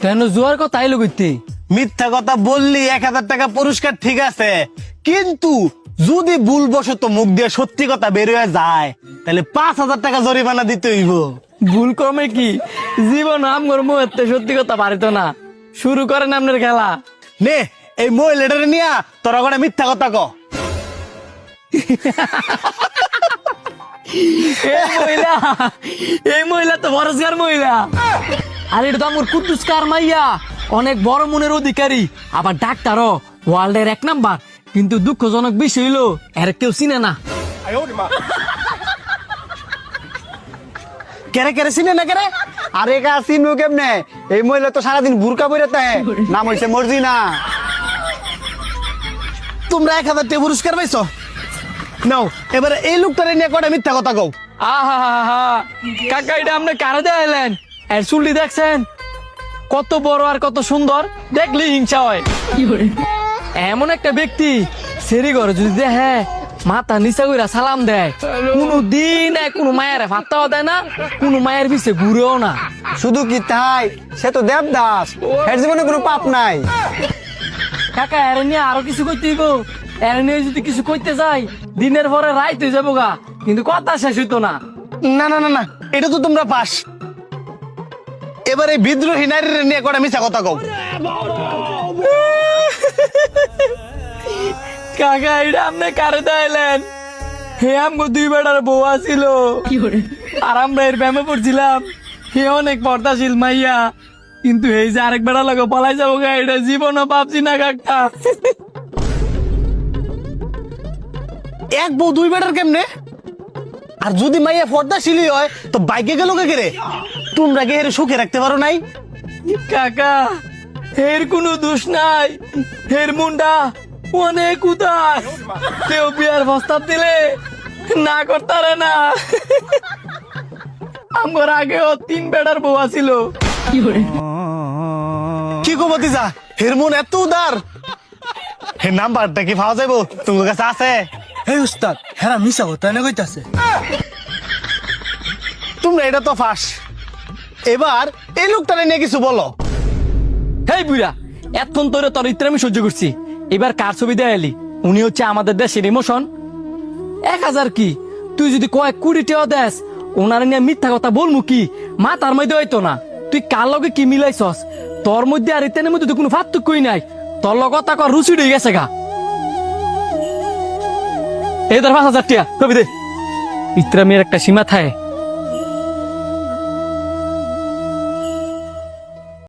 কেন জোয়ার কথা আইলো কইতে? মিথ্যা কথা বললি 1000 টাকা পুরস্কার, ঠিক আছে, কিন্তু যদি ভুলবশত মুখ দিয়ে সত্যি কথা বের হয়ে যায় তাহলে 5000 টাকা জরিমানা দিতে হইব। ভুল ক্রমে কি জীবন আমগর মুহূর্তে সত্যি কথা পারিত না। শুরু করেন আপনার খেলা। নে এই মহিলাটারে নিয়া তোরা করে মিথ্যা কথা ক। এই মহিলা তো বরসগার মহিলা। আর এটা তো আমার কুদ্দুসকার মাইয়া, অনেক বড় মনের অধিকারী, আবার ডাক্তারও, ওয়ার্ল্ডের 1 নাম্বার। কিন্তু দুঃখজনক বিষয় হইলো এর কেউ চিনে না। কেরে কেরে চিনে না কেরে? আরে কা চিনবো কেমনে? এই মহিলা তো সারাদিন বুরকা পরে তাই, নাম হইছে মর্জিনা। তোমরা 1000 টাকা পুরস্কার পাইছো, নাও এবারে এই লোকটারে নিয়ে কটা মিথ্যা কথা কও। আহা কাকা, এটা আপনি কারে দেখাইলেন? এর চুলটি দেখছেন কত বড় আর কত সুন্দর, দেখলে হিংসা হয়। এমন একটা ব্যক্তি সেরি ঘরে যদি দেখে মাথা নিচা কইরা সালাম দেয়, কোনো দিন কোনো মায়ের ভাত্তাও দেয় না, কোনো মায়ের পিছে ঘুরেও না। শুধু কি তাই, সে তো দেবদাস, এর জীবনে কোনো পাপ নাই। কাকা এর নিয়ে আরো কিছু কইতে হইব। এর নিয়ে যদি কিছু কইতে যাই দিনের পরে রাইত হয়ে যাবো গা, কিন্তু কথা শেষ হইতো না। না না না না, এটা তো তোমরা পাস। এবারে বিদ্রোহী নারীর নিয়ে কটা মিথ্যা কথা কও। কাকা এটা আপনি কারে দেখাইলেন? হে আমগো 2 বেটার বউ আছিল, আর আমরা এর ব্যায়ামে পড়ছিলাম। হে অনেক পর্দাশীল মাইয়া, কিন্তু এই যে আরেক বেড়া লাগে পলাই যাবো গা, এটা জীবনও ভাবছি না কাকা। এক বউ 2 বেটার কেমনে? আর যদি মাইয়া পর্দাশীলী হয় তো বাইকে গেল কে রে? তোমরা কে হেরে সুখে রাখতে পারো নাই? কাকা এর কোনো দোষ নাই, এর মুন্ডা অনেক উদাস। কেউ বিয়ার প্রস্তাব দিলে না করতারে না। আমার আগেও 3 বেটার বউ আছিল। কি গো ভতিজা, হের মন এত উদার? হে নাম্বারটা কি পাওয়া যাইব? তোমার কাছে আছে? এই উস্তাদ, হেরা মিশা কথা না কইতাছে। তোমরা এটা তো ফাঁস। এবার এই লোকটারে নিয়ে কিছু বলো। হেই বুড়া, এতক্ষণ তোরে তোর ইত্রে আমি সহ্য করছি, এবার কার ছবি দেয়ালি? উনি হচ্ছে আমাদের দেশের ইমোশন। 1000 কি, তুই যদি কয়েক কোটি টাকা দেস, ওনার নিয়ে মিথ্যা কথা বলমু কি? মা তার মধ্যে হইতো না। তুই কার লগে কি মিলাইছস? তোর মধ্যে আর ইত্যানের মধ্যে তো কোনো পার্থক্যই নাই। তোর লগ কথা কর রুচি হয়ে গেছে গা। এই ধর 5000 টাকা ছবি দে। ইত্রা মেয়ের একটা সীমা থাকে।